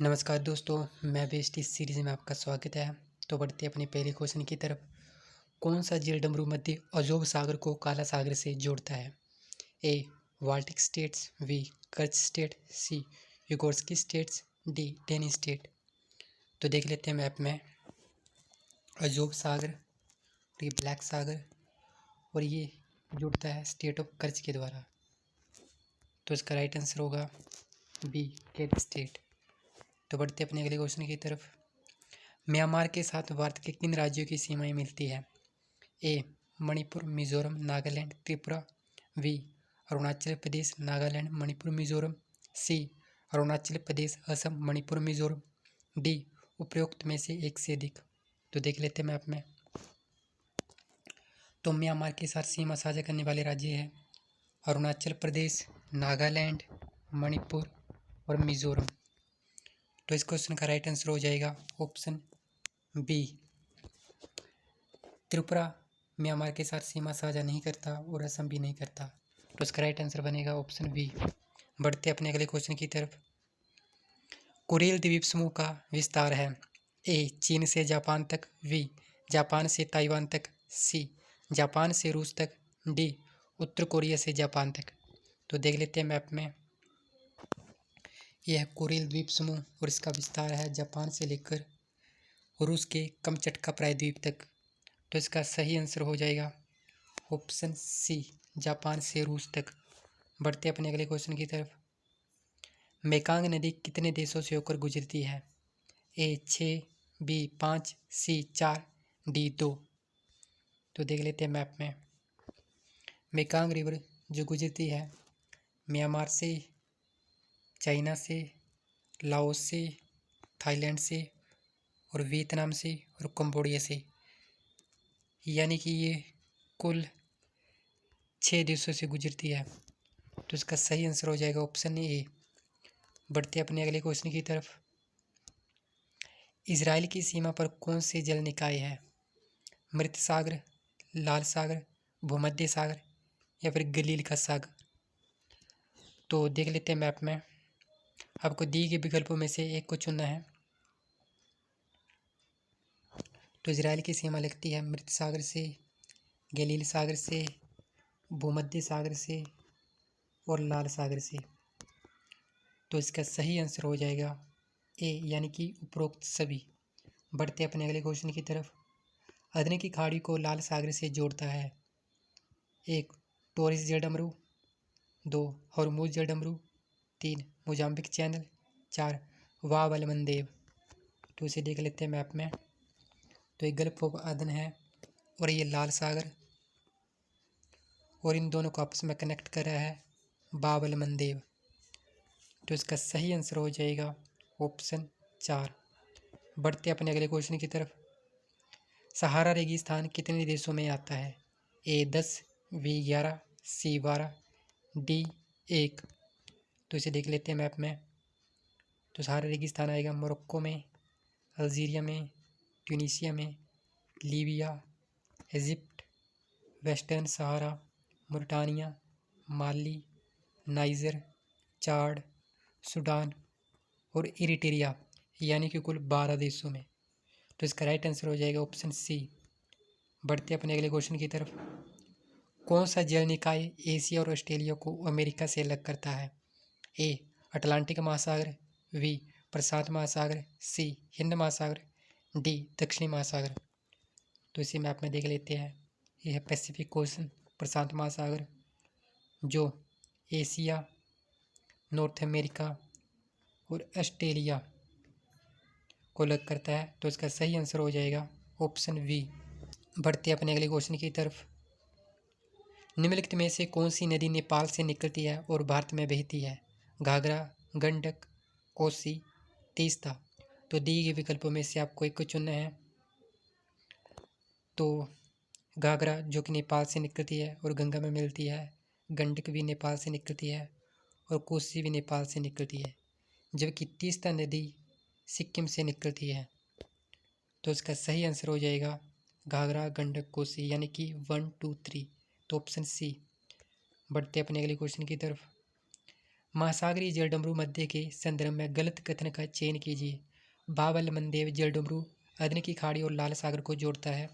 नमस्कार दोस्तों, मैं बेस्ट इस सीरीज में आपका स्वागत है। तो बढ़ते अपने पहले क्वेश्चन की तरफ। कौन सा झील डमरू मध्य अजोब सागर को काला सागर से जोड़ता है? ए बाल्टिक स्टेट्स, बी कर्च स्टेट, सी यूगोर्स्की स्टेट्स, डी डेनी स्टेट। तो देख लेते हैं मैप में। अजोब सागर, ये ब्लैक सागर, और ये जुड़ता है स्टेट ऑफ कर्च के द्वारा। तो इसका राइट आंसर होगा बी कर्च स्टेट। तो बढ़ते अपने अगले क्वेश्चन की तरफ। म्यांमार के साथ भारत के किन राज्यों की सीमाएं मिलती है? ए मणिपुर, मिजोरम, नागालैंड, त्रिपुरा, बी अरुणाचल प्रदेश, नागालैंड, मणिपुर, मिजोरम, सी अरुणाचल प्रदेश, असम, मणिपुर, मिजोरम, डी उपरोक्त में से एक से अधिक। तो देख लेते हैं मैप में। तो म्यांमार के साथ सीमा साझा करने वाले राज्य हैं अरुणाचल प्रदेश, नागालैंड, मणिपुर और मिजोरम। तो इस क्वेश्चन का राइट आंसर हो जाएगा ऑप्शन बी। त्रिपुरा म्यांमार के साथ सीमा साझा नहीं करता और असम भी नहीं करता। तो इसका राइट आंसर बनेगा ऑप्शन बी। बढ़ते अपने अगले क्वेश्चन की तरफ। कुरिल द्वीप समूह का विस्तार है? ए चीन से जापान तक, बी जापान से ताइवान तक, सी जापान से रूस तक, डी उत्तर कोरिया से जापान तक। तो देख लेते हैं मैप में। यह कुरिल द्वीप समूह और इसका विस्तार है जापान से लेकर रूस के कमचटका प्रायद्वीप तक। तो इसका सही आंसर हो जाएगा ऑप्शन सी, जापान से रूस तक। बढ़ते अपने अगले क्वेश्चन की तरफ। मेकांग नदी कितने देशों से होकर गुजरती है? ए 6, बी 5, सी 4, डी 2। तो देख लेते हैं मैप में। मेकांग रिवर जो गुजरती है म्यांमार से, चाइना से, लाओस से, थाईलैंड से और वियतनाम से और कंबोडिया से, यानी कि ये कुल 6 देशों से गुजरती है। तो इसका सही आंसर हो जाएगा ऑप्शन ए। बढ़ते अपने अगले क्वेश्चन की तरफ। इजराइल की सीमा पर कौन से जल निकाय है? मृत सागर, लाल सागर, भूमध्य सागर या फिर गलील का सागर। तो देख लेते हैं मैप में। आपको दिए गए विकल्पों में से एक को चुनना है। तो इजराइल की सीमा लगती है मृत सागर से, गलील सागर से, भूमध्य सागर से और लाल सागर से। तो इसका सही आंसर हो जाएगा ए, यानी कि उपरोक्त सभी। बढ़ते अपने अगले क्वेश्चन की तरफ। अदने की खाड़ी को लाल सागर से जोड़ता है? एक टोरिस जल डमरू, 2 हॉर्मुज जल डमरू, 3 मोजाम्बिक चैनल, 4 वाव अल मंदेब। तो इसे देख लेते हैं मैप में। तो ये गल्फ ऑफ अदन है और ये लाल सागर, और इन दोनों को आपस में कनेक्ट कर रहा है बाब अल मंदेब। तो इसका सही आंसर हो जाएगा ऑप्शन 4। बढ़ते अपने अगले क्वेश्चन की तरफ। सहारा रेगिस्तान कितने देशों में आता है? ए 10, बी 11, सी 12, डी 1। तो इसे देख लेते हैं मैप में। तो सहारा रेगिस्तान आएगा मोरक्को में, अल्जीरिया में, ट्यूनीशिया में, लीबिया, इजिप्ट, वेस्टर्न सहारा, मोरिटानिया, माली, नाइजर, चाड, सूडान और इरिट्रिया, यानी कि कुल 12 देशों में। तो इसका राइट आंसर हो जाएगा ऑप्शन सी। बढ़ते अपने अगले क्वेश्चन की तरफ। कौन सा जल निकाय एशिया और ऑस्ट्रेलिया को अमेरिका से अलग करता है? ए अटलांटिक महासागर, बी प्रशांत महासागर, सी हिंद महासागर, डी दक्षिणी महासागर। तो इसी मैप में देख लेते हैं। यह है पैसिफिक ओशन, प्रशांत महासागर, जो एशिया, नॉर्थ अमेरिका और ऑस्ट्रेलिया को अलग करता है। तो इसका सही आंसर हो जाएगा ऑप्शन वी। बढ़ते अपने अगले क्वेश्चन की तरफ। निम्नलिखित में से कौन सी नदी नेपाल से निकलती है और भारत में बहती है? घाघरा, गंडक, कोसी, तीस्ता। तो दिए गए विकल्पों में से आपको एक को चुनना है। तो घाघरा जो कि नेपाल से निकलती है और गंगा में मिलती है, गंडक भी नेपाल से निकलती है और कोसी भी नेपाल से निकलती है, जबकि तीस्ता नदी सिक्किम से निकलती है। तो इसका सही आंसर हो जाएगा घाघरा, गंडक, कोसी, यानी कि 1, 2, 3। तो ऑप्शन सी। बढ़ते अपने अगले क्वेश्चन की तरफ। महासागरीय जलडमरू मध्य के संदर्भ में गलत कथन का चयन कीजिए। बाब-अल मंदेब जलडमरू अदन की खाड़ी और लाल सागर को जोड़ता है।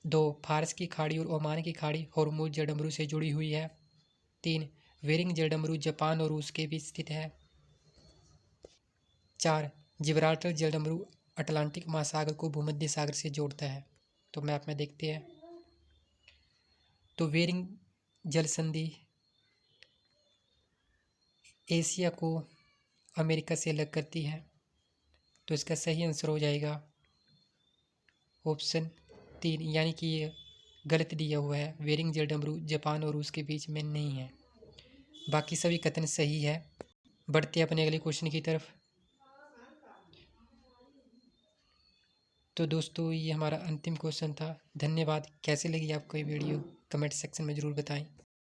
2. फारस की खाड़ी और ओमान की खाड़ी हॉर्मुज जलडमरू से जुड़ी हुई है। 3. वेरिंग जलडमरू जापान और रूस के बीच स्थित है। 4. जिब्राल्टर जलडमरू अटलांटिक महासागर को भूमध्य सागर से जोड़ता है। तो मैप में देखते हैं। तो वेरिंग जल संधि एशिया को अमेरिका से अलग करती है। तो इसका सही आंसर हो जाएगा ऑप्शन 3, यानी कि ये गलत दिया हुआ है। वेरिंग जलडमरू जापान और रूस के बीच में नहीं है। बाकी सभी कथन सही है। बढ़ते अपने अगले क्वेश्चन की तरफ। तो दोस्तों ये हमारा अंतिम क्वेश्चन था। धन्यवाद। कैसे लगी आपको ये वीडियो कमेंट सेक्शन में ज़रूर बताएं।